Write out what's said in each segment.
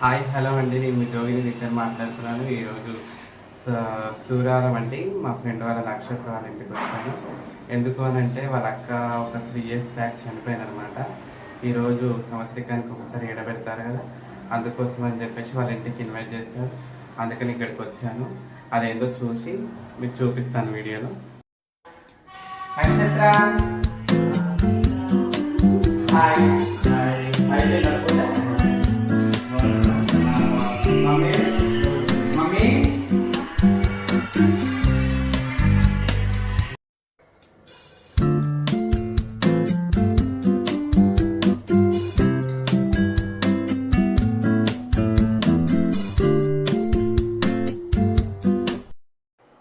Hi hello అండి, నేను మీ జోగిని దగ్గర మాట్లాడుతున్నాను. ఈరోజు సూరారం అండి, మా ఫ్రెండ్ వాళ్ళ నక్షత్ర వాళ్ళ ఇంటికి వచ్చాను. ఎందుకు అని అంటే వాళ్ళ అక్క ఒక 3 years బ్యాక్ చనిపోయిందనమాట. ఈరోజు సంవత్సరికానికి ఒకసారి ఎడబెడతారు కదా, అందుకోసం అని చెప్పేసి వాళ్ళ ఇంటికి ఇన్వైట్ చేశారు. అందుకని ఇక్కడికి వచ్చాను. అదేందో చూసి మీకు చూపిస్తాను వీడియోలో. నక్షత్ర hi hi hi mummy mummy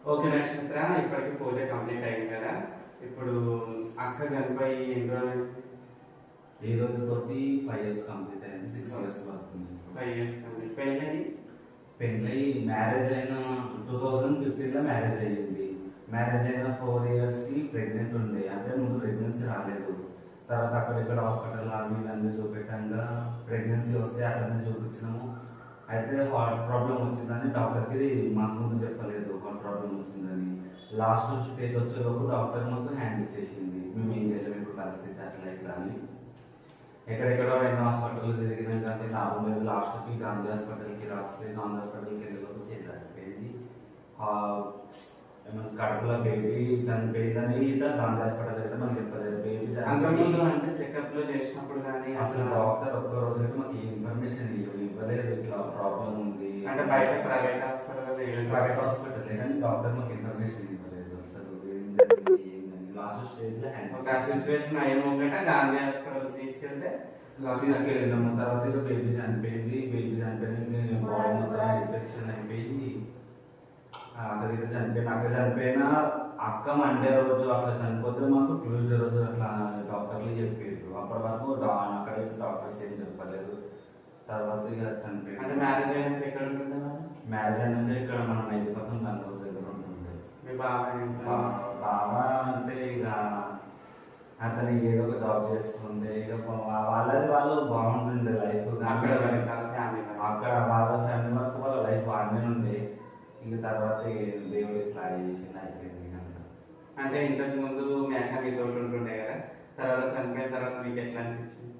okay నక్షత్ర, ఇప్పటికి పూజ కంప్లీట్ అయింది కదా. ఇప్పుడు అక్క చనిపోయి ఎన్ని రోజులు? ఈ రోజు తోటి 5 years కంప్లీట్ అయింది. 6 years పడుతుంది. 5 years కంప్లీట్. పెళ్ళి మ్యారేజ్ అయిన 2015 లో మ్యారేజ్ అయ్యింది. మ్యారేజ్ అయిన 4 years కి ప్రెగ్నెంట్ ఉండే, అంటే ముందు ప్రెగ్నెన్సీ రాలేదు. తర్వాత అక్కడిక్కడ హాస్పిటల్ అన్నీ చూపెట్టంగా ప్రెగ్నెన్సీ వస్తే అక్కడనే చూపించినాము. అయితే హార్ట్ ప్రాబ్లం వచ్చిందని డాక్టర్కి మాకు ముందు చెప్పలేదు హార్ట్ ప్రాబ్లం వచ్చిందని. లాస్ట్ స్టేజ్ వచ్చేలోపు డాక్టర్ మాకు హ్యాండ్ ఇచ్చేసింది. మేము ఏం చేయలేము ఇప్పుడు పరిస్థితి అట్లా ఇట్లా అని. ఎక్కడెక్కడో ఎన్నో హాస్పిటల్ తిరిగినాం కానీ లాభం లేదు. లాస్ట్కి గాంధీ హాస్పిటల్కి రాస్తే గాంధీ హాస్పిటల్కి వెళ్ళేలోపు చేతిపోయింది. ఏమన్నా కడుపులో బేబీ చనిపోయిందని ఇట్లా గాంధీ హాస్పిటల్ అయితే మాకు చెప్పలేదు. బేబీ అంతకుముందు అంటే చెకప్ లో చేసినప్పుడు కానీ అసలు డాక్టర్ ఒక్క రోజు అయితే మాకు ఈ ఇన్ఫర్మేషన్ ఇవ్వలేదు ఇట్లా ప్రాబ్లం ఉంది అంటే బయట ప్రైవేట్ హాస్పిటల్ కానీ డాక్టర్ మాకు ఇన్ఫర్మేషన్ ఇవ్వలేదు అసలు ఏం జరిగింది ఏంటని. లాస్ట్ స్టేజ్ లో ఒక సిచ్యువేషన్ అయ్యేమోగట గాంధీ హాస్పిటల్ తీసుకెళ్ళినాము. తర్వాత ఇక బేబీ చనిపోయింది. బాడీ మొత్తం ఇన్ఫెక్షన్ అయిపోయి అక్కడికి చనిపోయిన అక్క మండే రోజు అట్లా చనిపోతే మాకు ట్యూస్డే రోజు అట్లా డాక్టర్లు చెప్పారు. అప్పటి వరకు అక్కడ డాక్టర్స్ ఏం చెప్పలేదు. తర్వాత ఇక చనిపోయింది. అంటే మ్యారేజ్ అయినాక ఎక్కడ ఉంటుండే? మ్యారేజ్ అయినాక ఇక్కడ మన నైతిపక్కన దాని దగ్గర ఉంటుండే. మీ బాగా అంటే ఇక అతను ఏదో ఒక జాబ్ చేస్తుండే. ఇక వాళ్ళది వాళ్ళు బాగుంటుండే లైఫ్. అక్కడ వాళ్ళ ఫ్యామిలీ వరకు వాళ్ళ లైఫ్ బాగానే ఉండే. ఇంక తర్వాత దేవుడు ఇట్లా చేసి అయిపోయింది. అంటే ఇంతకు ముందు మీ అక్క మీతో ఉంటుండే కదా, తర్వాత చనిపోయిన తర్వాత మీకు ఎట్లా అనిపించింది?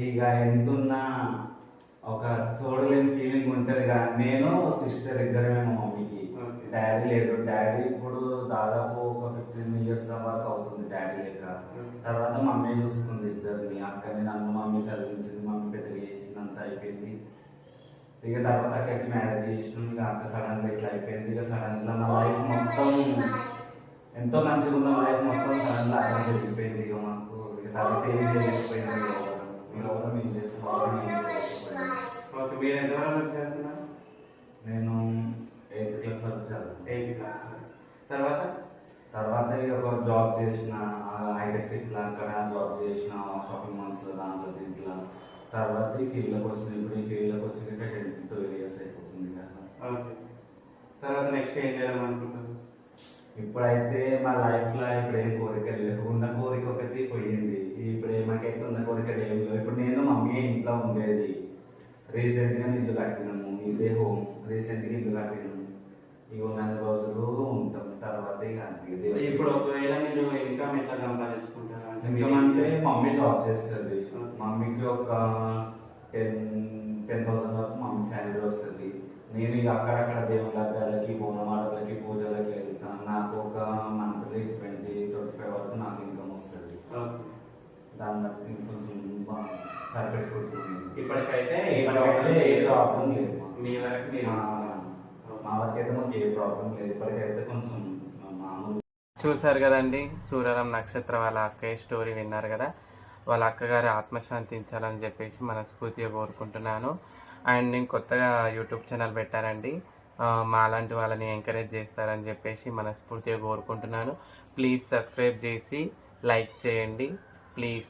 ఇక ఎంతున్నా ఒక చూడలేని ఫీలింగ్ ఉంటుంది కదా. నేను సిస్టర్ ఇద్దరమే మా మమ్మీకి. డాడీ లేడు. డాడీ ఇప్పుడు దాదాపు ఒక 15 years వరకు అవుతుంది డాడీ లేక. తర్వాత మమ్మీ చూసుకుంది ఇద్దరిని. అక్కని నన్ను మమ్మీ చదివించింది, మమ్మీ పెద్దగా చేసింది, అంతా అయిపోయింది. ఇక తర్వాత అక్కడికి మ్యారేజ్ చేసినాం. ఇక అక్క సడన్ గా ఇట్లా అయిపోయింది. ఇక సడన్ గా నా లైఫ్ మొత్తం ఎంతో మంచిగా ఉన్న లైఫ్ మొత్తం సడన్ గా అక్కడ వెళ్ళిపోయింది. ఇక మాకు ఇక తర్వాత ఏం చేయలేకపోయింది. ఎవరు ఏం చేస్తున్నాం. మీరు ఎంతవరకు చదువుతున్నారు? నేను 8th class వరకు చదువుతాను. 8th class. తర్వాత ఇక ఒక జాబ్ చేసిన హైటెక్ సిటీలో అక్కడ జాబ్ చేసిన షాపింగ్ మాల్స్ దాంట్లో దీంట్లో. తర్వాత ఈ ఫీల్డ్లోకి వచ్చింది. ఇప్పుడు ఈ ఫీల్డ్లోకి వచ్చి 12 years అయిపోతుంది కదా. తర్వాత నెక్స్ట్ ఏం చేయాలనుకుంటున్నారు? ఇప్పుడైతే మా లైఫ్లో ఇప్పుడు ఏం కోరికలు లేవు. ఉన్న కోరిక ఒకటి పోయింది. ఇప్పుడు ఏమాకైతే ఉన్న కోరికలు ఏం లేవు. ఇప్పుడు నేను మమ్మీ ఇంట్లో ఉండేది. రీసెంట్గా ఇల్లు కట్టినాము. ఇదే హోమ్. రీసెంట్గా ఇల్లు కట్టినాము. ఇక 4 రోజులు ఉంటాం. తర్వాత ఇక ఇప్పుడు ఒకవేళ మీరు ఇన్కమ్ ఎట్లా సంపాదించుకుంటారు? ఇన్కమ్ అంటే మమ్మీ జాబ్ చేస్తుంది. మమ్మీకి ఒక 10,000 వరకు మమ్మీ శాలరీ వస్తుంది. నేను ఇక అక్కడక్కడ దేవుళ్ళ అబ్బాయిలకి బోనమాటలకి పూజలకి వెళ్తాను. నాకు ఒక మంత్లీ 20-25 వరకు నాకు ఇన్కమ్ వస్తుంది. దాన్ని బట్టి కొంచెం సరిపెట్టుకుంటుంది. ఇప్పటికైతే ఏ ప్రాబ్లం లేదు. మీ వరకు మా వరకు అయితే మాకు ఏ ప్రాబ్లం లేదు. ఇప్పటికైతే కొంచెం మామూలు. చూసారు కదండి, సూరారం నక్షత్ర వాళ్ళ అక్కయ్య స్టోరీ విన్నారు కదా. వాళ్ళ అక్కగారి ఆత్మశాంతించాలని చెప్పేసి మనస్ఫూర్తిగా కోరుకుంటున్నాను. అండ్ నేను కొత్తగా యూట్యూబ్ ఛానల్ పెట్టానండి. మాలాంటి వాళ్ళని ఎంకరేజ్ చేస్తారని చెప్పేసి మనస్ఫూర్తిగా కోరుకుంటున్నాను. ప్లీజ్ సబ్స్క్రైబ్ చేసి లైక్ చేయండి. ప్లీజ్.